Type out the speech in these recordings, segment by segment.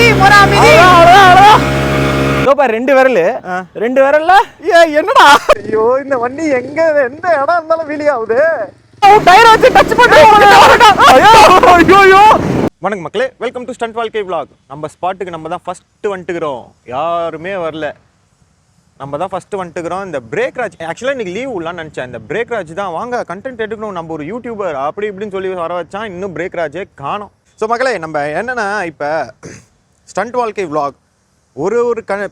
மிதி மொரா மிதி இதோப்பா ரெண்டு விரல்ல என்னடா ஐயோ இந்த வண்டி எங்க எந்த இடம் இருந்தாலும் வீலி ஆகுது. டயர் வச்சு டச் ஐயோ. வணக்கம் மக்களே, வெல்கம் டு ஸ்டண்ட் வாழ்க்கை vlog. நம்ம ஸ்பாட்டுக்கு நம்ம தான் ஃபர்ஸ்ட் வந்துட்டுக்கிறோம், யாருமே வரல. நம்ம தான் ஃபர்ஸ்ட் வந்துட்டுக்கிறோம். இந்த பிரேக் ராஜ் ஆக்சுவலாக இன்னைக்கு லீவ் விடலான்னு நினச்சேன். இந்த பிரேக் ராஜ் தான் வாங்க கண்டென்ட் எடுக்கணும், நம்ம ஒரு யூடியூபர் அப்படி இப்படின்னு சொல்லி வர வச்சான். இன்னும் பிரேக் ராஜே காணோம். ஸோ மக்களே, நம்ம என்னென்னா இப்போ ஸ்டண்ட் வாழ்க்கை vlog ஒரு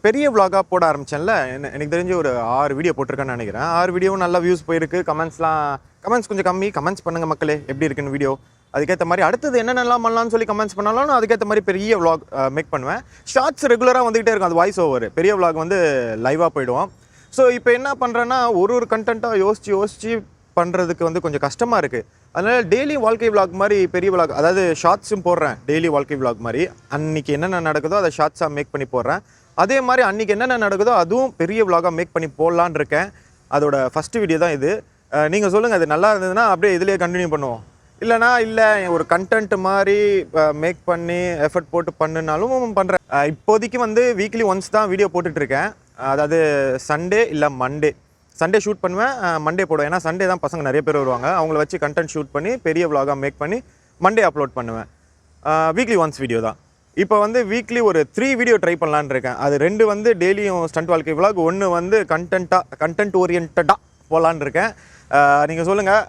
பெரிய vlog-ஆக போட ஆரம்பிச்சேன்ல. எனக்கு தெரிஞ்சு ஒரு 6 வீடியோ போட்டிருக்கேன்னு நினைக்கிறேன். 6 வீடியோவும் நல்லா வியூஸ் போயிருக்கு. கமெண்ட்ஸ் கொஞ்சம் கம்மி. கமெண்ட்ஸ் பண்ணுங்கள் மக்களே, எப்படி இருக்குன்னு வீடியோ. அதுக்கேற்ற மாதிரி அடுத்தது என்னென்னலாம் பண்ணலாம்னு சொல்லி கமெண்ட்ஸ் பண்ணாலும் அதுக்கேற்ற மாதிரி பெரிய vlog மேக் பண்ணுவேன். ஷார்ட்ஸ் ரெகுலராக வந்துகிட்டே இருக்கும், அது வாய்ஸ் ஓவர். பெரிய vlog வந்து லைவாக போயிடுவோம். ஸோ இப்போ என்ன பண்ணுறேன்னா ஒரு கண்டென்ட்டாக யோசிச்சு பண்ணுறதுக்கு வந்து கொஞ்சம் கஷ்டமாக இருக்குது. அதனால் டெய்லி வாழ்க்கை vlog மாதிரி பெரிய vlog, அதாவது ஷார்ட்ஸும் போடுறேன். டெய்லி வாழ்க்கை vlog மாதிரி அன்றைக்கி என்னென்ன நடக்குதோ அதை ஷார்ட்ஸாக மேக் பண்ணி போடுறேன். அதே மாதிரி அன்றைக்கி என்னென்ன நடக்குதோ அதுவும் பெரிய vlog-ஆக மேக் பண்ணி போடலான்னு இருக்கேன். அதோட ஃபஸ்ட்டு வீடியோ தான் இது. நீங்கள் சொல்லுங்கள், அது நல்லா இருந்ததுன்னா அப்படியே இதிலேயே கண்டினியூ பண்ணுவோம். இல்லைனா இல்லை ஒரு கண்டென்ட் மாதிரி மேக் பண்ணி எஃபர்ட் போட்டு பண்ணுனாலும் பண்ணுறேன். இப்போதைக்கு வந்து வீக்லி ஒன்ஸ் தான் வீடியோ போட்டுட்ருக்கேன். அதாவது சண்டே இல்லை மண்டே. சண்டே ஷூட் பண்ணுவேன், மண்டே போடுவேன். ஏன்னா சண்டே தான் பசங்க நிறைய பேர் வருவாங்க, அவங்கள வச்சு கண்டென்ட் ஷூட் பண்ணி பெரிய vlog-ஆக மேக் பண்ணி மண்டே அப்லோட் பண்ணுவேன். வீக்லி ஒன்ஸ் வீடியோ தான். இப்போ வந்து வீக்லி ஒரு 3 வீடியோ ட்ரை பண்ணலான்னு இருக்கேன். அது 2 வந்து டெய்லியும் ஸ்டண்ட் வாழ்க்கை vlog, 1 வந்து கண்டென்ட் ஓரியன்டாக போகலான்னு இருக்கேன். நீங்கள் சொல்லுங்கள்,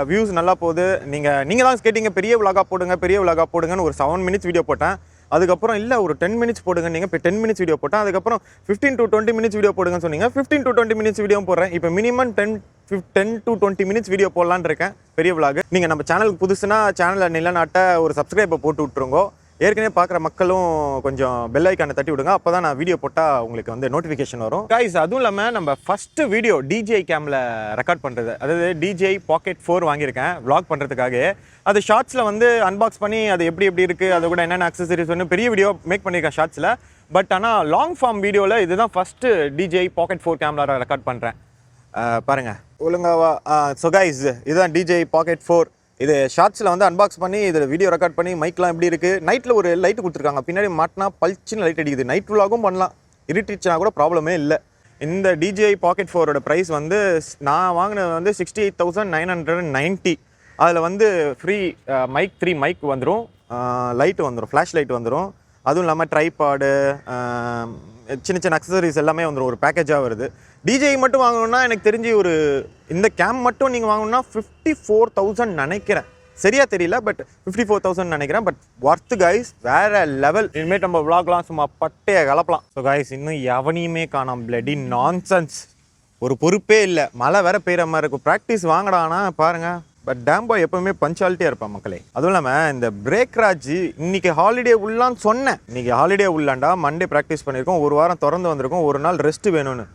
வியூஸ் நல்லா போகுது. நீங்கள் தான் கேட்டீங்க பெரிய vlog-ஆக போடுங்கன்னு. ஒரு 7 மினிட்ஸ் வீடியோ போட்டேன். அதுக்கப்புறம் இல்லை ஒரு 10 மினிட்ஸ் போடுங்க. நீங்கள் இப்போ 10 மினிட்ஸ் வீடியோ போட்டேன். அதுக்கப்புறம் 15 to 20 மினிட்ஸ் வீடியோ போடுங்கன்னு சொன்னீங்க. 15 to 20 மினிட்ஸ் வீடியோ போடுறேன். இப்போ மினிமம் 10 to 20 மினிட்ஸ் வீடியோ போடலான்னு இருக்கேன் பெரிய vlog. நீங்கள் நம்ம சேனலுக்கு புதுசுனா சேனலை நிலநாட்ட ஒரு சப்ஸ்கிரைபை போட்டு விட்ருங்கோ. ஏற்கனவே பார்க்குற மக்களும் கொஞ்சம் பெல் ஐக்கானை தட்டி விடுங்க, அப்போ தான் நான் வீடியோ போட்டால் உங்களுக்கு வந்து நோட்டிஃபிகேஷன் வரும். கைஸ், அதுவும் இல்லாமல் நம்ம ஃபஸ்ட்டு வீடியோ DJI கேமில் ரெக்கார்ட் பண்ணுறது, அதாவது DJI Pocket 4 வாங்கியிருக்கேன் vlog பண்ணுறதுக்காக. அது ஷார்ட்ஸில் வந்து அன்பாக்ஸ் பண்ணி அது எப்படி இருக்குது, அது கூட என்னென்ன அக்சசரிஸ் வந்து பெரிய வீடியோ மேக் பண்ணியிருக்கேன் ஷார்ட்ஸில். பட் ஆனால் லாங் ஃபார்ம் வீடியோவில் இதுதான் first DJI Pocket 4 camera record பண்ணுறேன். பாருங்கள் ஒழுங்காவா. ஸோ கைஸ், இதுதான் DJI Pocket 4. இது ஷார்ட்ஸில் வந்து அன்பாக்ஸ் பண்ணி இதில் வீடியோ ரெக்கார்ட் பண்ணி மைக்லாம் எப்படி இருக்குது. நைட்டில் ஒரு லைட்டு கொடுத்துருக்காங்க, பின்னாடி மாட்டினா பல்ச்சின்னு லைட் அடிக்குது. நைட் vlog-ம் பண்ணலாம், இருட்டுச்சுனா கூட ப்ராப்ளமே இல்லை. இந்த DJI Pocket 4-ஓட ப்ரைஸ் வந்து நான் வாங்கினது வந்து 68,990. அதில் வந்து ஃப்ரீ 3 மைக் வந்துடும், லைட்டு வந்துடும், ஃப்ளாஷ் லைட் வந்துடும். அதுவும் இல்லாமல் ட்ரைபாடு, சின்ன அக்சசரிஸ் எல்லாமே வந்துடும், ஒரு பேக்கேஜாக வருது. DJI மட்டும் வாங்கணுன்னா எனக்கு தெரிஞ்சு ஒரு இந்த கேம் மட்டும் நீங்கள் வாங்கணுன்னா 54,000 நினைக்கிறேன், சரியா தெரியல. பட் 54,000 நினைக்கிறேன். பட் ஒர்த்து கைஸ், வேறு லெவல். இனிமேல் நம்ம vlogலாம் சும்மா பட்டையை கலப்பலாம். ஸோ கைஸ், இன்னும் எவனையுமே காணோம். பிளடி நான்சென்ஸ், ஒரு பொறுப்பே இல்லை. மழை வேற பெய்கிற மாதிரி இருக்கும். ப்ராக்டிஸ் வாங்கடானா பாருங்கள். பட் டேம்பாய் எப்போவுமே பஞ்சுவாலிட்டியாக இருப்பான் மக்களே. அதுவும் இல்லாமல் இந்த பிரேக் ராஜ் இன்னைக்கு ஹாலிடே உள்ளான்னு சொன்னேன். இன்றைக்கி ஹாலிடே உள்ளாண்டா, மண்டே ப்ராக்டிஸ் பண்ணியிருக்கோம், ஒரு வாரம் திறந்து வந்திருக்கோம், ஒரு நாள் ரெஸ்ட்டு வேணும்னு.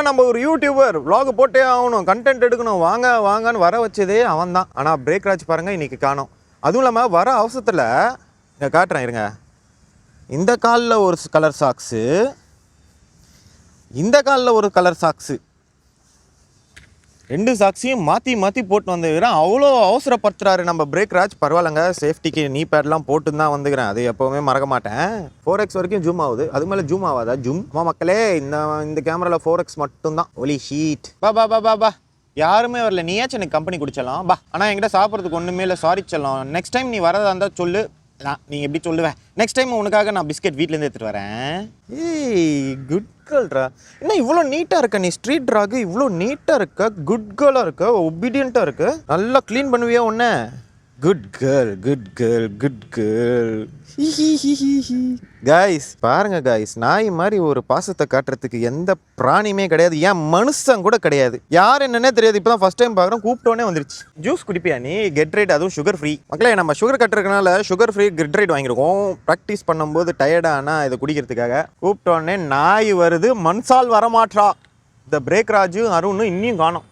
நம்ம ஒரு யூடியூபர் vlog போட்டே ஆகணும், கண்டென்ட் எடுக்கணும், வாங்கன்னு வர வச்சதே அவன் தான். ஆனால் பிரேக் ராஜ் பாருங்கள் இன்றைக்கி காணோம். அதுவும் இல்லாமல் வர அவசரத்தில் இங்கே காட்டுறேன் இருங்க. இந்த காலில் ஒரு கலர் சாக்ஸு, இந்த காலில் ஒரு கலர் சாக்ஸு, 2 சாக்ஸையும் மாற்றி போட்டு வந்துக்கிறேன். அவ்வளோ அவசரப்படுத்துறாரு நம்ம பிரேக் ராஜ். பரவாயில்லைங்க, சேஃப்டிக்கு நீ பேட்லாம் போட்டு தான் வந்துக்கிறேன், அது எப்போவுமே மறக்க மாட்டேன். 4x வரைக்கும் ஜூம் ஆகுது, அது மேலே ஜூம் ஆகாதா? ஜூம் மக்களே, இந்த கேமராவில் 4x மட்டும்தான். ஒலி ஷீட். பா யாருமே வரல, நீயாச்சும் எனக்கு கம்பெனி குடிச்சலாம் பா. ஆனால் என்கிட்ட சாப்பிட்றதுக்கு ஒன்றுமே இல்லை, சாரி சொல்லலாம். நெக்ஸ்ட் டைம் நீ வரதா இருந்தால் சொல்லு, நீங்கள் எப்படி சொல்லுவேன். நெக்ஸ்ட் டைம் உனக்காக நான் பிஸ்கெட் வீட்டிலேருந்து எடுத்துகிட்டு வரேன். ஏய் குட் கேர்ள்ரா, என்ன இவ்வளோ நீட்டாக இருக்க நீ? ஸ்ட்ரீட் ட்ராகு இவ்வளோ நீட்டாக இருக்க, குட் கேர்ளாக இருக்க, ஒபீடியண்ட்டாக இருக்க, நல்லா க்ளீன் பண்ணுவியா ஒன்று? Good girl. கைஸ் பாருங்க கைஸ், நாய் மாதிரி ஒரு பாசத்தை காட்டுறதுக்கு எந்த பிராணியுமே கிடையாது, ஏன் மனுஷன் கூட கிடையாது. யார் என்னன்னே தெரியாது. இப்போ தான் ஃபர்ஸ்ட் டைம் பார்க்குறோம், கூப்பிட்டோன்னே வந்துருச்சு. ஜூஸ் குடிப்பியா நீ? கெட்ரைட், அதுவும் சுகர் ஃப்ரீ. மக்களே, நம்ம சுகர் கட்டுறதுனால சுகர் ஃப்ரீ கெட்ரைட் வாங்கியிருக்கோம். ப்ராக்டிஸ் பண்ணும்போது டயர்டானா இதை குடிக்கிறதுக்காக. கூப்பிட்டோன்னே நாய் வருது, மன்சால் வரமாற்றா. இந்த பிரேக் ராஜு அருண் இன்னும் காணோம்.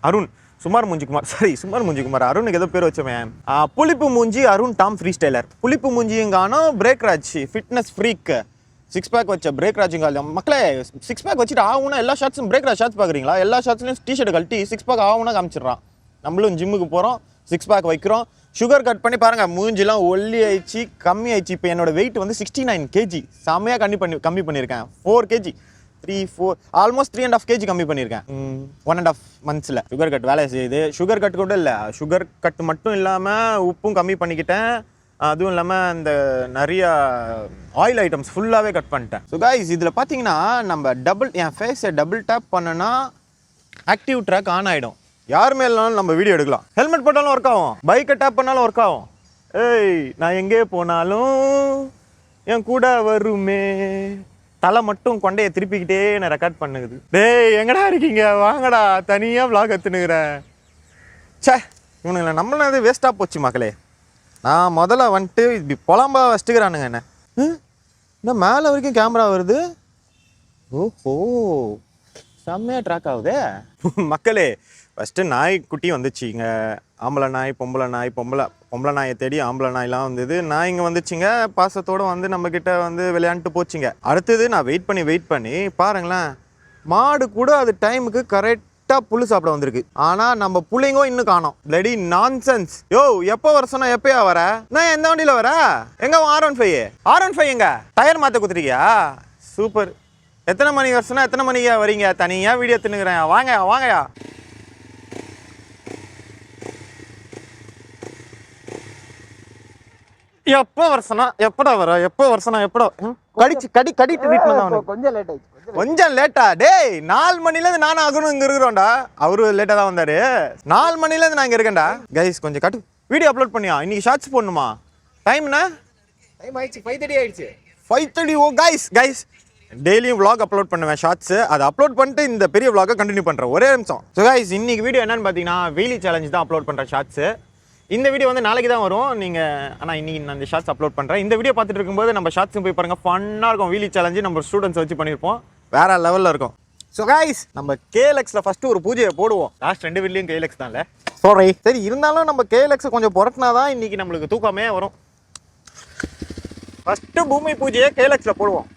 அருண் சுமார் மூஞ்சிக்குமார், அருணுக்கு ஏதோ பேர் வச்சவன். புளிப்பு மூஞ்சி அருண் டாம் ஃப்ரீ ஸ்டைலர். புளிப்பு மூஞ்சியும் காணும், break Raj fitness freak 6 pack வச்ச பிரேக் ராஜுங்க. மக்களே, 6 பேக் வச்சுட்டு ஆகுனா எல்லா ஷார்ட்ஸும் பிரேக் ராஜ் ஷார்ட்ஸ் பார்க்குறீங்களா? எல்லா ஷார்ட்ஸ்லையும் டிஷர்ட் கழட்டி 6 பேக் ஆகுனா காமிச்சிடுறான். நம்மளும் ஜிம்முக்கு போகிறோம், 6 பேக் வைக்கிறோம், சுகர் கட் பண்ணி பாருங்க, மூஞ்சிலாம் ஒல்லி ஆயிடுச்சு, கம்மி ஆயிடுச்சு. இப்போ என்னோட வெயிட் வந்து 69 kg. செம்மையாக கம்மி பண்ணியிருக்கேன். 4 kg 3-4 ஆல்மோஸ்ட் 3.5 kg கம்மி பண்ணியிருக்கேன் 1.5 monthsல. சுகர் கட் வேலை செய்யுது. சுகர் கட் கூட இல்லை, சுகர் கட் மட்டும் இல்லாமல் உப்பும் கம்மி பண்ணிக்கிட்டேன். அதுவும் இல்லாமல் இந்த நிறைய ஆயில் ஐட்டம்ஸ் ஃபுல்லாகவே கட் பண்ணிட்டேன். ஸோ கைஸ், இதில் பார்த்தீங்கன்னா நம்ம என் ஃபேஸை டபுள் டேப் பண்ணனா ஆக்டிவ் ட்ராக் ஆன் ஆகிடும். யாருமே இல்லைனாலும் நம்ம வீடியோ எடுக்கலாம். ஹெல்மெட் போட்டாலும் ஒர்க் ஆகும், பைக்கை டேப் பண்ணாலும் ஒர்க் ஆகும். ஏய், நான் எங்கே போனாலும் என் கூட வருமே, தலை மட்டும் கொண்டையை திருப்பிக்கிட்டே நான் ரெக்கார்ட் பண்ணுது. டேய், எங்கடா இருக்கீங்க, வாங்கடா, தனியாக vlog எடுத்துனுக்கிறேன். சே, இவனுங்களை நம்மளது வேஸ்ட்டாக போச்சு மக்களே. நான் முதல்ல வந்துட்டு இப்படி புலம்பா வச்சுக்கிறானுங்க என்ன. இன்னும் மேலே வரைக்கும் கேமரா வருது. ஓஹோ, செம்மையாக ட்ராக் ஆகுதே மக்களே. ஃபஸ்ட்டு நாய்க்குட்டி வந்துச்சுங்க. ஆம்பளை நாய், பொம்பளை நாய், பொம்பளை நாயை தேடி ஆம்பளை நாயெலாம் வந்தது. நாய் இங்கே வந்துச்சுங்க, பாசத்தோடு வந்து நம்மக்கிட்ட வந்து விளையாண்டுட்டு போச்சுங்க. அடுத்தது நான் வெயிட் பண்ணி பாருங்களேன், மாடு கூட அது டைமுக்கு கரெக்டாக புல் சாப்பிட வந்திருக்கு. ஆனால் நம்ம பிள்ளைங்கோ இன்னும் காணோம். Bloody nonsense. யோ, எப்போ வர சொன்னா எப்பயா வர? நான் எந்த வண்டியில் வர? எங்க R15 எங்க டயர் மாற்ற கொடுத்துருக்கியா? சூப்பர். எத்தனை மணிக்கு வர சொன்னா எத்தனை மணிக்கா வரீங்க? தனியாக வீடியோ தின்னுக்கிறேன். வாங்கயா. எப்போ வருஷனா எப்படா வர? கொஞ்சம் லேட்டா? டேய், 4 மணிலேருந்து நானும் ஆகணும் இங்கே இருக்கிறோம்டா. அவரு லேட்டாக தான் வந்தாரு. 4 மணிலேருந்து நான் இங்கே இருக்கேன்டா. கைஸ், கொஞ்சம் கட்டு, வீடியோ அப்லோட் பண்ணியா? இன்னைக்கு ஷார்ட்ஸ் போடணுமா? டைம்னா ஆயிடுச்சு, 5:30 ஆயிடுச்சு. 5:30. ஓ கைஸ், டெய்லியும் vlog அப்லோட் பண்ணுவேன் ஷார்ட்ஸு. அதை அப்லோட் பண்ணிட்டு இந்த பெரிய vlog கண்டினியூ பண்ணுறேன். ஒரே நிமிஷம். ஸோ கைஸ், இன்னைக்கு வீடியோ என்னன்னு பார்த்தீங்கன்னா வீலி சேலஞ்ச் தான் அப்லோட் பண்ணுறேன் ஷார்ட்ஸு. இந்த வீடியோ வந்து நாளைக்கு தான் வரும். ஆனால் இன்னைக்கு நான் இந்த ஷார்ட்ஸ் அப்லோட் பண்ணுறேன். இந்த வீடியோ பார்த்துட்டு இருக்கும்போது நம்ம ஷார்ட்ஸும் போய் பாருங்கள், ஃபன்னாக இருக்கும். வீலி சேலஞ்சு நம்ம ஸ்டூடெண்ட்ஸ் வச்சு பண்ணியிருப்போம், வேற லெவலில் இருக்கும். ஸோ கைஸ், நம்ம KLXல ஃபஸ்ட்டு ஒரு பூஜையை போடுவோம். லாஸ்ட் 2 வீட்லேயும் KLX தான்ல, சரி இருந்தாலும் நம்ம KLX கொஞ்சம் புரட்டினா தான் இன்னைக்கு நம்மளுக்கு தூக்கமே வரும். ஃபஸ்ட்டு பூமி பூஜையை KLXல போடுவோம்.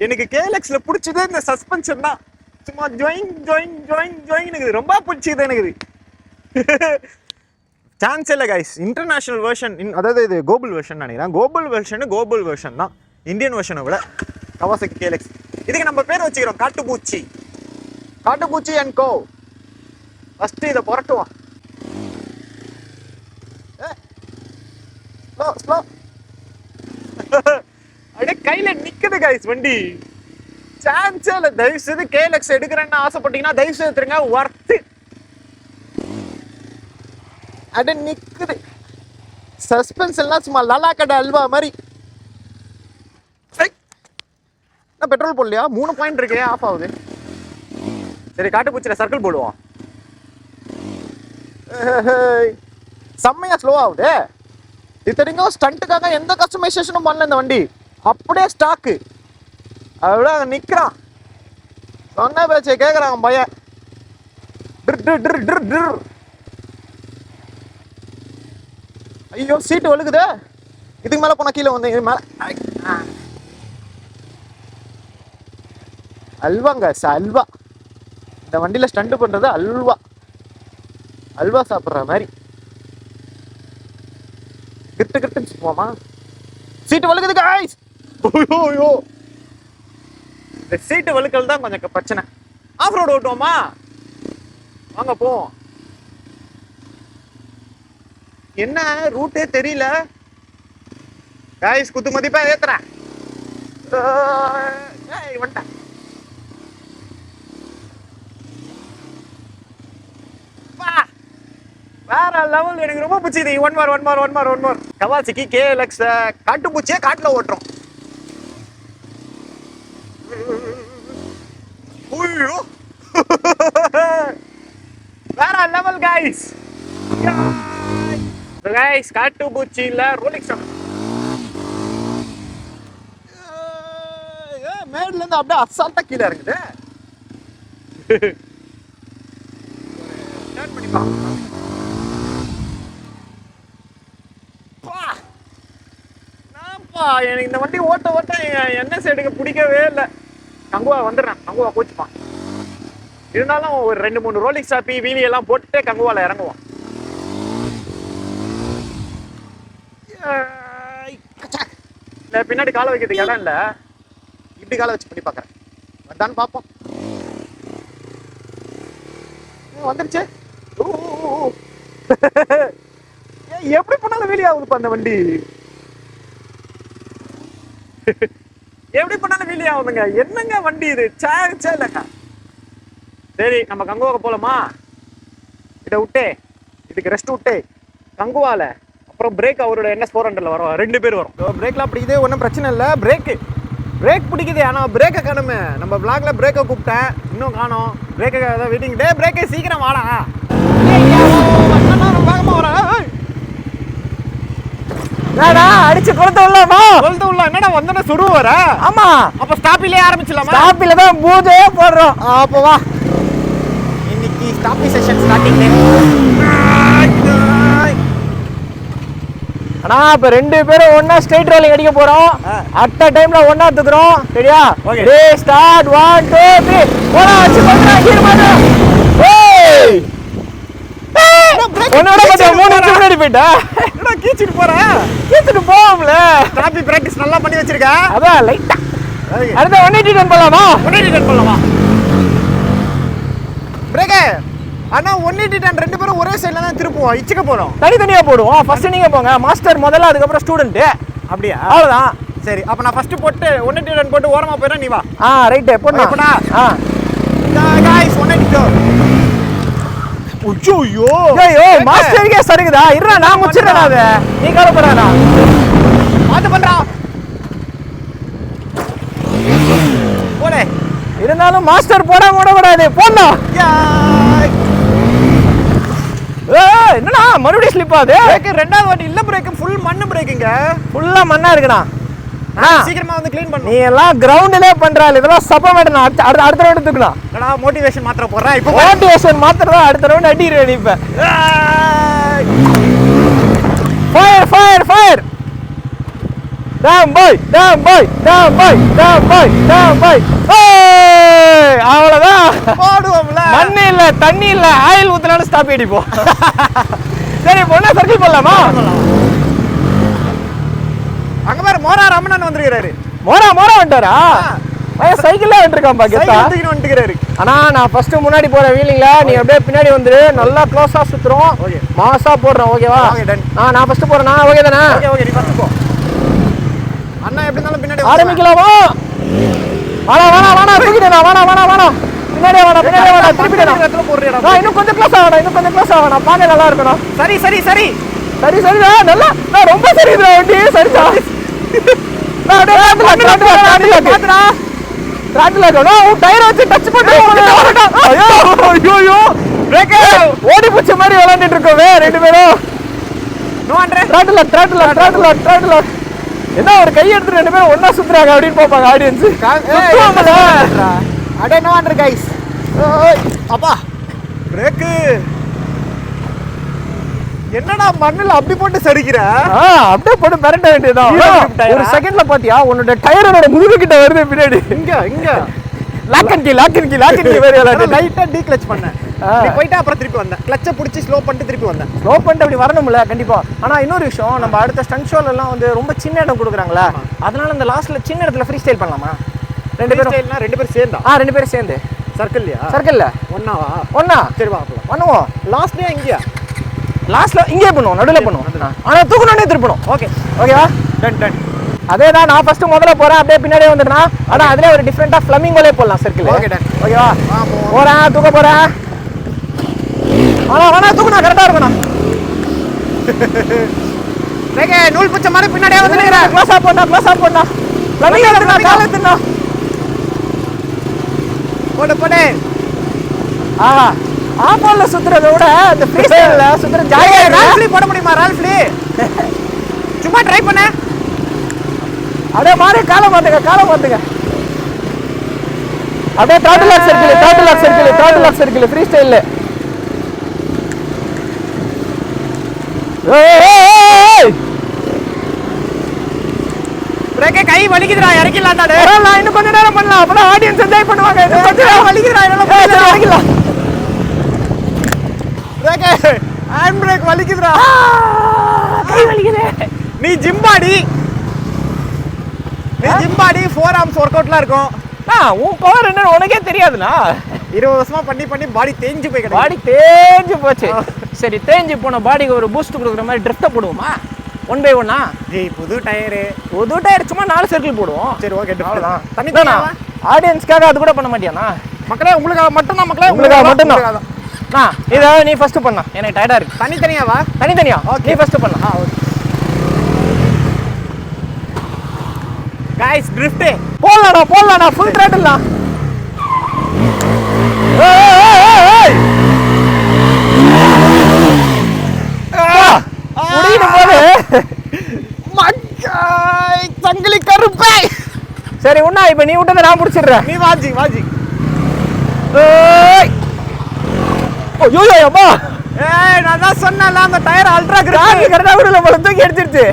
எனக்கு KLXல பிடிச்சதே இந்த சஸ்பென்ஷன் தான். சும்மா ஜோயிங் ரொம்ப பிடிச்சது எனக்கு. சான்ஸ் இல்லை கைஸ். இன்டர்நேஷனல் வெர்ஷன், அதாவது இது கோகுல் வெர்ஷன் நினைக்கிறேன். கோகுல் வெர்ஷன் தான் இந்தியன் வெர்ஷனை விட கவாசகி KLX. இதுக்கு நம்ம பேர் வச்சுக்கிறோம் காட்டுப்பூச்சி அண்ட் கோ. ஃபஸ்ட்டு இதை புரட்டுவோம். ஸ்லோ அப்படியே கையில் நிற்குது கைஸ் வண்டி. சான்ஸே இல்லை. தயவுசெய்து KLX எடுக்கிறேன்னு ஆசைப்பட்டீங்கன்னா தயவுசெய்து எடுத்துருங்க, ஒர்த்து. அப்படியே நிற்குது. சஸ்பென்ஸ் எல்லாம் சும்மா லலாக்கடை அல்வா மாதிரி. நான் பெட்ரோல் போடலையா? 3 பாயிண்ட் இருக்கே, ஆஃப் ஆகுது. சரி, காட்டுப்பூச்சியில் சர்க்கிள் போடுவோம். செம்மையா ஸ்லோ ஆகுது. இது தெரியுங்க, ஸ்டண்ட்டுக்காக எந்த கஸ்டமைசேஷனும் பண்ணல இந்த வண்டி. அப்படியே ஸ்டாக்கு. அவ்வளோ நிற்கிறான். சொன்ன பேச்சை கேட்குறான் பையன். ஐயோ, சீட்டு வழுக்குது. இதுக்கு மேலே போனால் கீழே வந்து இது மேலே அல்வாங்க. அல்வா இந்த வண்டியில் ஸ்டண்ட் பண்ணுறது அல்வா சாப்பிட்ற மாதிரி. கிட்டுன்னு போமா. சீட்டு வழுக்குது காய்ஸ். ஓயோ, இந்த சீட்டு வழுக்கல் தான் கொஞ்சம் பிரச்சனை. ஆஃப் ரோடு ஓட்டுவோமா? வாங்க போவோம். என்ன ரூட்டே தெரியல காய்ஸ். குத்து மதிப்பா ஏத்துறேன். வந்துட்டேன். வேற லெவல். எனக்கு ரொம்ப பிடிச்சது. ஒன் மார் கவாசகி KLX காட்டுப்பூச்சியே காட்டுல ஓட்டுறோம். வேற லெவல் கைஸ். காட்டுப்பூச்சியில ரோலிக்ஸ் மேட்ல இருந்து அப்படியே அசால்ட்டா கீழே இருக்குது. எனக்கு இந்த வண்டி ஓட்ட NS எடுக்க பிடிக்கவே இல்லை. கங்குவா வந்துடுறேன். கங்குவா கோச்சுப்பான். இருந்தாலும் ஒரு 2-3 ரோலிங் ஸ்டாப்பி வீலி எல்லாம் போட்டுட்டே கங்குவால இறங்குவோம். இல்ல பின்னாடி காலை வைக்கிறதுக்கு இடம் இல்ல, இப்படி காலை வச்சு பண்ணி பாக்குறேன். வந்தான்னு பாப்போம். வந்துருச்சு. எப்படி பண்ணாலும் வெளியே ஆகுதுப்பா அந்த வண்டி. எப்படி பண்ணாலும் வெளியே ஆகுதுங்க. என்னங்க வண்டி இது? இல்லைங்க. சரி நம்ம கங்குவாக்க போலாமா? இதை விட்டே இதுக்கு ரெஸ்ட் விட்டே கங்குவால அப்புறம் பிரேக் அவரோட NS 400ல வரும். 2 பேர் வரும். பிரேக்ல அப்படி இது ஒன்றும் பிரச்சனை இல்லை. பிரேக் பிடிக்குது. ஆனால் பிரேக்கை காணுமே. நம்ம பிளாக்ல பிரேக்கை கூப்பிட்டேன், இன்னும் காணோம். பிரேக்கை ஏதாவது வெயிட்டிங். பிரேக்கை சீக்கிரம் வாடா. வேகமா வர. அடிச்சு கொளுத்த உள்ளமா? கொளுத்த உள்ள என்னடா வந்தன சுடு வர? ஆமா. அப்ப ஸ்டாப்பிலே ஆரம்பிச்சலாமா? ஸ்டாப்பில தான் பூஜையே போடுறோம். அப்போ வா. இன்னைக்கு ஸ்டாப்பி செஷன் ஸ்டார்டிங் டைம். ஆனா இப்ப 2 பேரும் ஒண்ணா ஸ்ட்ரைட் ரோலிங் அடிக்க போறோம். அட் a டைம்ல ஒண்ணா தூக்குறோம். சரியா? ரெடி ஸ்டார்ட் 1 2 3 போடா. வச்சு போடா. கீழ மாடு. ஏய் ஒண்ணோட கொஞ்சம் 3 நிமிஷம் முன்னாடி போய்டா. என்னடா கீச்சிட்டு போற? கீச்சிட்டு போவோம்ல. ஸ்டாப்பி பிராக்டீஸ் நல்லா பண்ணி வச்சிருக்க. அதான் லைட்டா. அடுத்து 180 டர்ன் பண்ணலாமா? 180 டர்ன் பண்ணலாமா? பிரேக். ஆனா 180 டர்ன் 2 பேரும் ஒரே சைடுல தான் திருப்புவோம். இச்சுக்க போறோம். தனித்தனியா போடுவோம். ஃபர்ஸ்ட் நீங்க போங்க. மாஸ்டர் முதல்ல, அதுக்கு அப்புறம் ஸ்டூடண்ட். அப்படியே அவ்வளவுதான். சரி அப்ப நான் ஃபர்ஸ்ட் போட்டு 180 டர்ன் போட்டு ஓரமா போறேன். நீ வா. ரைட் போடுடா. போடா. गाइस 180. ஐயோ மாஸ்டர்க்கே சரிக்குதா? இருடா நான் முச்சிரேன். அத நீ கவலைப்படாதடா. பாத்து பண்றா. போடே. இருந்தாலும் மாஸ்டர் போடாம விடக்கூடாது. போடா. ஏய் என்னடா மறுபடியும் ஸ்லிப் ஆகுது? பிரேக் ரெண்டாவது வாட்டி இல்ல. பிரேக் ஃபுல் மண்ணு பிரேக்குங்க. ஃபுல்லா மண்ணா இருக்குடா. சீக்கிரமா வந்து க்ளீன் பண்ணு. நீ எல்லாம் கிரவுண்ட்லயே பண்றால. இதெல்லாம் சப்ப வேணும். அடுத்த ரவுண்ட் தூக்குடா. என்னடா மோட்டிவேஷன் மாத்திர போறா? இப்போ மோட்டிவேஷன் மாத்திரதா. அடுத்த ரவுண்ட் அடிறே நீ. இப்ப ஃபயர் ஃபயர் ஃபயர். டேம் பாய் டேம் பாய் டேம் பாய் டேம் பாய் டேம் பாய். ஏய் அவ்வளவுதான். போடுவோம்ல. மண்ணு இல்ல, தண்ணி இல்ல, ஆயில் ஊத்தனால ஸ்டாப் அடிப்போம். சரி பொண்ணா சர்க்கிள் பண்ணலாமா? அங்க பாரு மோரா ரமணன் வந்திருக்காரு. மோரா வந்துட்டாரா? பையன் சைக்கிள்ல வந்துருக்கான் பாக்கெட்டா. சைக்கிள் தூக்கிட்டு வந்துருக்காரு. ஆனா நான் ஃபர்ஸ்ட் முன்னாடி போற வீலிங்ல நீ அப்படியே பின்னாடி வந்துரு. நல்லா க்ளோஸா சுத்துறோம். மாசா போடுறோம். ஓகேவா? Okay done. நான் ஃபர்ஸ்ட் போறேனா? ஓகே தானே? ஓகே நீ ஃபர்ஸ்ட் போ. அண்ணா எப்படி இருந்தாலும் பின்னாடி ஆரம்பிக்கலாமா? வாடா தூக்கிடா. வாடா பின்னாடி வாடா திருப்பிடா. இடத்துல போடுறேடா. நான் இன்னும் கொஞ்சம் க்ளோஸ் ஆவடா. பாக்க நல்லா இருக்கணும். சரி சரிடா. நல்லா நான் ரொம்ப சரிடா வண்டி. சரிடா. நான் அப்படியே த்ராட்டில் இருக்கணும். உன் டயரை வச்சு டச் பண்ணி ஐயோ பிரேக் ஓடி பூச்ச மாதிரி விளையாண்டுட்டு இருக்கோமே 2 பேரும். No under. த்ராட்டில் என்ன ஒரு கை எடுத்து 2 பேரும் ஒண்ணா சுத்துறாங்க அப்படின்னு பாப்பாங்க ஆடியன்ஸ். அடே நோ அண்டர் गाइस. அப்பா பிரேக் என்னடா மண்ணுல அப்படி போட்டு சரிக்கிற? அப்படியே போட்டு பரட்ட வேண்டியதான். ஒரு செகண்ட்ல பாத்தியா உன்னோட டயரோட முதுகு கிட்ட வருது பின்னாடி. இங்க லாக் அண்ட் கீ வேற லைட்டா டீ கிளட்ச் பண்ணேன். நீ போய்ட்டா அப்புறம் திருப்பி வந்தேன். கிளட்சை பிடிச்சி ஸ்லோ பண்ணிட்டு திருப்பி வந்தேன். ஸ்லோ பண்ணிட்டு அப்படி வரணும்ல கண்டிப்பா. ஆனா இன்னொரு விஷயம், நம்ம அடுத்த ஸ்டண்ட் ஷோல எல்லாம் வந்து ரொம்ப சின்ன இடம் கொடுக்குறாங்களா, அதனால இந்த லாஸ்ட்ல சின்ன இடத்துல ஃப்ரீ ஸ்டைல் பண்ணலாமா? 2 பேரும் சேர்ந்தா? 2 பேரும் சேர்ந்து சர்க்கிள்ல ஒண்ணா. சரி வா பண்ணுவோம். லாஸ்ட்லயே இங்கயா? லாஸ்ட்ல இங்கே பண்ணுவோம், நடுவுல பண்ணுவோம். ஆனா தூக்கணும்னே திருப்பணும். ஓகேவா? டன். அதேதான். நான் ஃபர்ஸ்ட் முதல்ல போறேன், அப்படியே பின்னாடியே வந்துடுறா. ஆனா அதுல ஒரு டிஃபரெண்டா ஃப்ளமிங்கோலே போடலாம் சர்க்கிள். ஓகேவா? போறேன், தூக்க போறேன். ஆனா தூக்குனா கரெக்டா இருக்கணும். நூல் பிச்ச மாதிரி பின்னாடியே வந்துடுறேன். க்ளோஸ் ஆப் பண்ணா ஃப்ளமிங்கோ எடுத்துனா கால எடுத்துனா. போடு. ஆப்போல சுத்துறத விட இந்த ஃப்ரீ ஸ்டைல்ல சுத்துற ஜாலியா இருக்கு. ரால்ஃப்லி போட முடியுமா? ரால்ஃப்லி சும்மா ட்ரை பண்ண. அப்படியே மாறி காலை மாத்துங்க. அப்படியே த்ராட்டில் லாக் சர்க்கிள் ஃப்ரீ ஸ்டைல்ல. பிரேக்கே கை வலிக்குதுடா இறக்கிடலாம்டா டேய். பரவாயில்ல, இன்னும் கொஞ்ச நேரம் பண்ணலாம், அப்பதான் ஆடியன்ஸ் என்ஜாய் பண்ணுவாங்க. இன்னும் கொஞ்ச நேரம் வலிக்குதுடா என்னால சரி, முடியலடா. இறக்கிடலாம். பிரேக்கே ஹேண்ட் பிரேக் வலிக்குதுடா. கை வலிக்குது. நீ ஜிம் பாடி 4 ஆர்ம்ஸ் ஒர்க் அவுட்லாம் இருக்கும். உன் பவர் என்ன உனக்கே தெரியாதுண்ணா. 20 வருஷமா பண்ணி பாடி தேஞ்சு போய் கிடக்கு. பாடி தேஞ்சு போச்சு. சரி, தேஞ்சு போன பாடிக்கு ஒரு பூஸ்ட் கொடுக்குற மாதிரி ட்ரிஃப்ட்டை போடுவோமா? 1 by 1 ஜி புது டயரு. ஒரு டயர் சும்மா 4 சர்க்கிள் போடுவோம். சரி ஓகே அவ்வளவுதான். தண்ணி தானா? ஆடியன்ஸ்க்காக அது கூட பண்ண மாட்டியாண்ணா? மக்களே உங்களுக்காக மட்டும்தான் மக்களே உங்களுக்காக மட்டும்தான். இதை நீ ஃபர்ஸ்ட் பண்ணா, எனக்கு டயர்டா இருக்கு. தனித்தனியாவா? தனித்தனியா நீ ஃபர்ஸ்ட் பண்ணா. गाइस ड्रिफ्ट போடலாம்டா ஃபுல் த்ராட்டில்டா. முடியும் போது மக்காய் சங்கிலி கருப்பை. சரி உண்ணா, இப்ப நீ விட்டதை நான் பிடிச்சிடுறேன். நீ வாஜி ஐயோ அம்மா, ஏய் நான் தான் சொன்னேன்ல அந்த டயர் அல்ட்ரா கார் கிரிப். கரெக்டா விடல போல, தூக்கி எடுத்துருச்சு.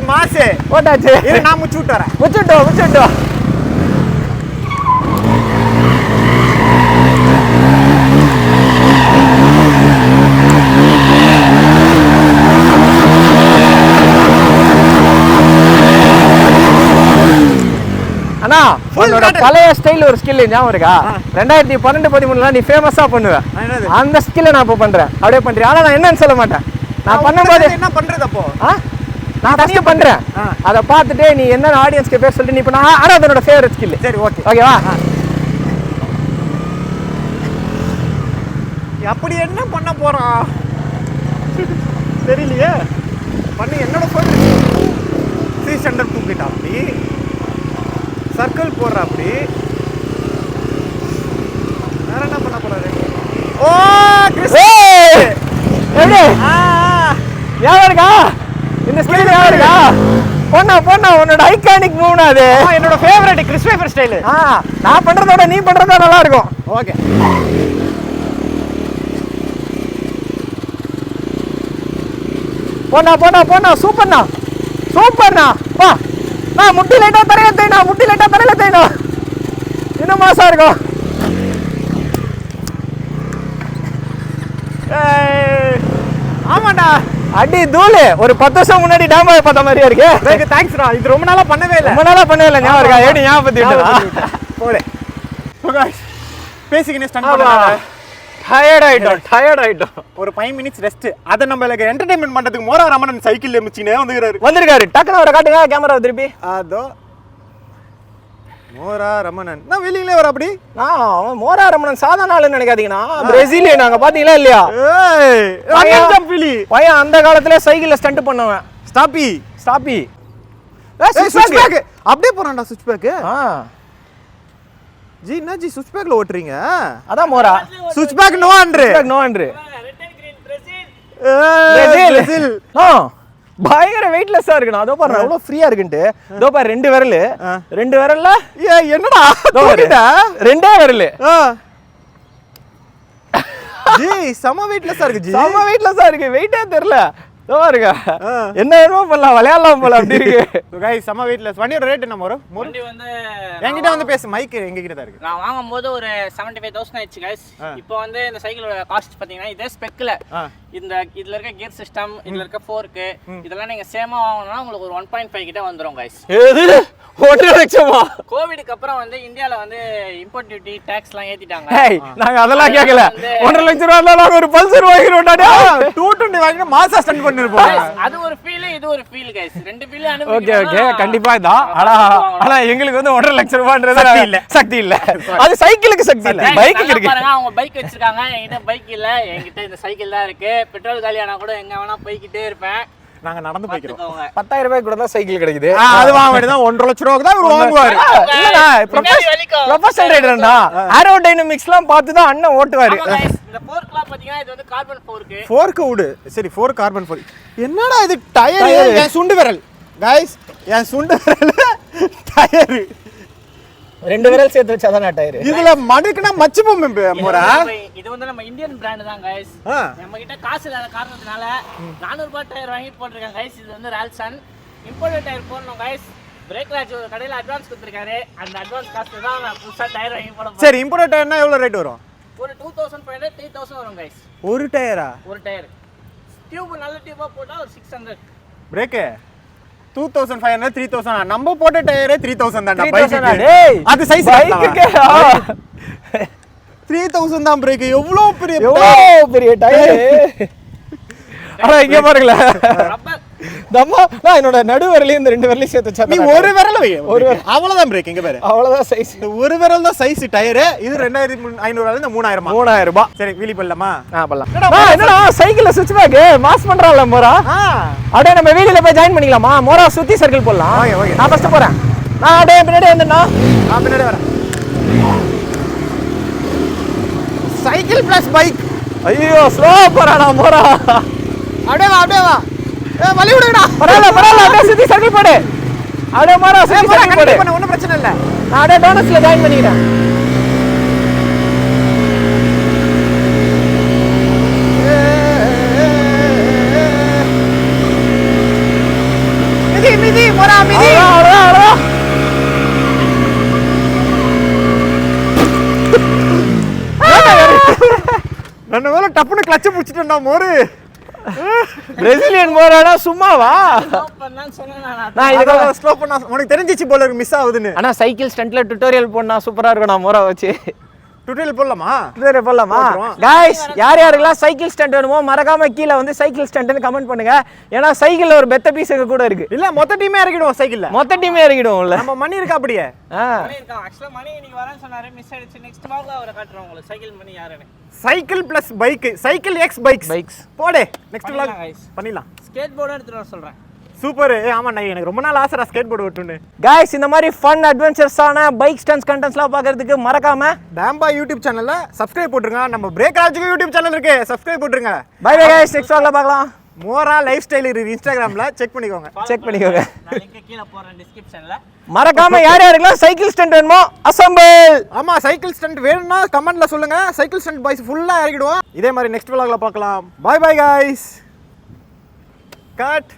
மாசு போட்டாச்சு. இரு நான் முச்சு விட்டு வரேன். முச்சிட்டோம். அண்ணா, உன்னோட பழைய ஸ்டைல் ஒரு ஸ்கில் ஞாபகம் இருக்கா? 2012-13 நீ ஃபேமஸா பண்ணுவ. அந்த ஸ்கில்லை நான் இப்போ பண்றேன். அப்படியே பண்றேன். ஆனா நான் என்னன்னு சொல்ல மாட்டேன். நான் பண்ணும்போது என்ன பண்றது அப்போ? நான் ஃபர்ஸ்ட் பண்றேன். அதை பார்த்துட்டு நீ என்ன ஆடியன்ஸ்க்கு பேர் சொல்லிட்டு நீ பண்ண. ஆனா அதனோட ஃபேவரட் ஸ்கில். சரி ஓகே ஓகேவா? அப்படி என்ன பண்ண போறான் தெரியலையே. பண்ணி என்னோட ஃபோன் 300 தூக்கிட்டா அப்படி சர்க்கிள் போடுற அப்படி. வேற என்ன பண்ண போறாரு? ஓ எப்படி ஞாபகம் இருக்கா? இந்த ஸ்கில் ஞாபகம் இருக்கா? போனா உன்னோட ஐகானிக் மூவ்னா அது. என்னோட ஃபேவரட் கிறிஸ் வேஃபர் ஸ்டைல். நான் பண்றதோட நீ பண்றதா நல்லா இருக்கும். ஓகே போனா சூப்பர்ண்ணா வா. முட்டி லைட்டா தரையில தேய்னா இன்னும் மாசா இருக்கும். ஆமாடா அடி தூளு. ஒரு 10 வருஷம் முன்னாடி டேம் பார்த்த மாதிரியா இருக்கு. தேங்க்ஸ்டா. இது ரொம்ப நாளா பண்ணவே இல்லை. ஞாபகம் இருக்கா? எப்படி ஞாபகப்படுத்தி போலே பேசிக்கினே ஸ்டண்ட் பண்ணா டயர்ட் ஆயிட்டோம். ஒரு 5 மினிட்ஸ் ரெஸ்ட். அதை நம்மளுக்கு என்டர்டைன்மெண்ட் பண்றதுக்கு மோரா ரமணன் சைக்கிள்ல மிச்சினே வந்திருக்காரு. டக்குனு அவரை காட்டுங்க கேமரா திருப்பி. அதோ மோரா ரமணன் நான் வெளியிலே வர அப்படி. அவன் மோரா ரமணன் சாதாரண ஆளுன்னு நினைக்காதீங்கண்ணா. பிரேசிலியன். நாங்க பாத்தீங்களா இல்லையா? பையன் அந்த காலத்துல சைக்கிள்ல ஸ்டண்ட் பண்ணவன். ஸ்டாப்பி சுவிட்ச் பேக் அப்படியே போறான்டா. சுவிட்ச் பேக் ஜி என்ன ஜி சுவிட்ச் பேக்ல ஓட்டுறீங்க? அதான் மோரா. சுவிட்ச் பேக் நோ அண்ட்ரு பிரேசில். பயங்கர வெயிட்லெஸ்ஸா இருக்குண்ணா. அதோ பாரு எவ்வளவு ஃப்ரீயா இருக்குன்ட்டு. இதோ பாரு 2 விரல்ல என்னடா ரெண்டே விரல். ஜி செம வெயிட்லெஸ்ஸா இருக்கு. ஜி செம வெயிட்லெஸ்ஸா இருக்கு. வெயிட்டே தெரியல. இதோ பாருங்க. என்ன வேணுமோ பண்ணலாம், விளையாடலாம் போல அப்படி இருக்கு. गाइस செம வெயிட்லெஸ். வண்டியோட ரேட் என்ன வரும்? வண்டி வந்து என்கிட்ட வந்து பேசு. மைக் எங்க கிட்ட தான் இருக்கு. நான் வாங்கும்போது ஒரு 75,000 ஆயிடுச்சு गाइस. இப்போ வந்து இந்த சைக்கிளோட காஸ்ட் பாத்தீங்கன்னா இதே ஸ்பெக்ல இந்த இதுல இருக்க கியர் சிஸ்டம், இதுல இருக்க ஃபோர்க் இதெல்லாம் நீங்க சேமா வாங்கணும்னா உங்களுக்கு ஒரு 1.5 கிட்ட வந்துரும் गाइस. எது 1 லட்சமா? கோவிட்க்கு அப்புறம் வந்து இந்தியால வந்து இம்போர்ட் டியூட்டி டாக்ஸ்லாம் ஏத்திட்டாங்க. ஏய் நாங்க அதெல்லாம் கேக்கல. 1 லட்சம் ரூபாய்ல நாங்க ஒரு பல்சர் வாங்கிரோம்டா. 220 வாங்கினா மாசா ஸ்டண்ட் பண்ணிருப்போம். அது ஒரு ஃபீல், இது ஒரு ஃபீல் गाइस. ரெண்டு ஃபீல் ஓகே அனுபவிக்கணும். கண்டிப்பா இதான். ஆனா எங்களுக்கு வந்து 1.5 லட்சம் ரூபாய்ன்றது சக்தி இல்ல. அது சைக்கிளுக்கு சக்தி இல்ல, பைக்குக்கு இருக்கு. பாருங்க அவங்க பைக் வச்சிருக்காங்க. என்கிட்ட பைக் இல்ல. என்கிட்ட இந்த சைக்கிள் தான் இருக்கு. பெட்ரோல் காலியானா கூட எங்க வேணா போய்க்கிட்டே இருப்பேன். நாங்க நடந்து போய்க்கிறோம். 10,000 ரூபாய் கூட தான் சைக்கிள் கிடைக்குது. அது வாங்க வேண்டியதான். 1.5 லட்சம் ரூபாய்க்கு தான் இவர் வாங்குவாரு. இல்லடா ப்ரொஃபஷனல் ரைடர்டா. ஏரோடைனமிக்ஸ்லாம் பார்த்து தான் அண்ணன் ஓட்டுவாரு. இந்த ஃபோர்க்லாம் பாத்தீங்கன்னா இது வந்து கார்பன் ஃபோர்க். ஃபோர்க் உடு. சரி 4 கார்பன் 4. என்னடா இது டயர்? என் சுண்டு விரல். गाइस என் சுண்டு விரல் டயர். 2 விரல் சேர்த்து வச்சாதான் டயர். இதுல மடுக்குனா மச்சு பொம்மை மோரா. இது வந்து நம்ம இந்தியன் பிராண்ட் தான் கைஸ். நம்ம கிட்ட காசு இல்லாத காரணத்தினால 400 ரூபாய் டயர் வாங்கி போட்டுருக்காங்க கைஸ். இது வந்து ரால்சன் இம்போர்ட்டட் டயர் போடணும் கைஸ். பிரேக் ராஜ் ஒரு கடையில் அட்வான்ஸ் கொடுத்துருக்காரு. அந்த அட்வான்ஸ் காஸ்ட்டு தான் நான் புதுசாக டயர் வாங்கி போட போகிறேன். சரி இம்போர்ட்டட் டயர்னா எவ்வளோ ரேட் வரும்? ஒரு 2500 3000 வரும் கைஸ். ஒரு டயரா? ஒரு டயர் டியூப் நல்ல டியூபாக போட்டால் ஒரு 600. பிரேக்கு 2500 3000. நம்ம போட்ட டயரே 3000 தான்டா 3000 பைக்கு. அது சைஸ் பைக்குக்கு 3000 தான் பிரேக். எவ்வளோ பெரிய டயர். ஆனா இங்க பாருங்களேன், ரப்பர் தம்மா நான் என்னோட நடு விரலையும் இந்த 2 விரலையும் சேர்த்து வச்சா நீ ஒரு விரல வை. ஒரு அவ்வளவுதான் பிரேக். இங்க பாரு, அவ்வளவுதான் சைஸ். இந்த ஒரு விரல் தான் சைஸ் டயர். இது 2500 இருந்து 3000. 3000 ரூபாய். சரி வீலி பண்ணலாமா? பண்ணலாம். என்னடா சைக்கிள்ல சுவிட்ச் பேக் மாஸ் பண்றான்ல மோரா. அப்படியே நம்ம வீலில போய் ஜாயின் பண்ணிக்கலாமா? மோரா சுத்தி சர்க்கிள் போடலாம். நான் ஃபர்ஸ்ட் போறேன். நான் அப்படியே பின்னாடி வந்தேன்னா நான் பின்னாடி வரேன். Cycle plus bike. ஐயோ ஸ்லோ போறானா மோரா. அப்படியே வா அப்படியே வா. வலி விடுடா. பரவாயில்ல அப்படியே சுத்தி சர்க்கிள் போடு. அப்படியே மோரா சுத்தி சர்க்கிள் போடு. ஒன்றும் பிரச்சனை இல்லை. நான் அப்படியே டோனஸ்ல ஜாயின் பண்ணிக்கிறேன். மிதி மிதி மோரா மிதி. அவ்வளவுதான். ரெண்டு வேளை டப்புன்னு கிளட்ச் பிடிச்சிட்டேன்டா மோரு. பிரேசிலியன் மோரானா சும்மாவா? பண்ணான்னு சொன்னேன் நான் இதுக்கு ஸ்லோ பண்ணா உனக்கு தெரிஞ்சிச்சு போல இருக்கு மிஸ் ஆகுதுன்னு. ஆனா சைக்கிள் ஸ்டண்ட்ல டுட்டோரியல் போடனா சூப்பரா இருக்கும். நான் மோரா வச்சு டுட்டோரியல் போடலாமா? டுட்டோரியல் போடலாமா? गाइस யார் யாருக்கெல்லாம் சைக்கிள் ஸ்டண்ட் வேணுமோ மறக்காம கீழ வந்து சைக்கிள் ஸ்டண்ட்னு கமெண்ட் பண்ணுங்க. ஏன்னா சைக்கிள்ல ஒரு பெத்த பீஸ் எங்க கூட இருக்கு. இல்ல மொத்த டீமே இறக்கிடுவோம் சைக்கிள்ல. மொத்த டீமே இறக்கிடுவோம்ல. நம்ம மணி இருக்கா அப்படியே? மணி இருக்கான். ஆக்சுவலா மணி இன்னைக்கு வரேன்னு சொன்னாரு, மிஸ் ஆயிடுச்சு. நெக்ஸ்ட் வாக்ல அவரை காட்டுறேன் உங்களுக்கு சைக்கிள் மணி யாருன்னு. Cycle plus bike, cycle X bikes. போடு நெக்ஸ்ட் vlog பண்ணிடலாம். ஸ்கேட் போர்டு எடுத்துட்டு வர சொல்றேன். சூப்பர். ஆமா நான் எனக்கு ரொம்ப நாள் ஆசைடா ஸ்கேட் போர்டு ஓட்டுன்னு. गाइस இந்த மாதிரி ஃபன் அட்வென்ச்சர்ஸான பைக் ஸ்டண்ட்ஸ் கண்டென்ட்ஸ்லாம் பார்க்கிறதுக்கு மறக்காம டாம்பா யூடியூப் சேனல்ல சப்ஸ்கிரைப் போட்டுருங்க. நம்ம பிரேக் ராஜுக்கு யூடியூப் சேனல் இருக்கு, சப்ஸ்கிரைப் போட்டுருங்க. பை பை गाइस, நெக்ஸ்ட் vlogல பார்க்கலாம். மோரா லைஃப் ஸ்டைல் இருக்கு இன்ஸ்டாகிராம்ல, செக் பண்ணிக்கோங்க. செக் பண்ணிக்கோங்க. நான் லிங்க் கீழ போறேன் டிஸ்கிரிப்ஷன்ல. மறக்காம யார் யாருக்கெல்லாம் சைக்கிள் ஸ்டண்ட் வேணுமோ அசெம்பிள். ஆமா சைக்கிள் ஸ்டண்ட் வேணும்னா கமெண்ட்ல சொல்லுங்க. சைக்கிள் ஸ்டண்ட் பாய்ஸ் ஃபுல்லா இறக்கிடுவோம். இதே மாதிரி நெக்ஸ்ட் vlogல பார்க்கலாம். Bye bye guys. கட்.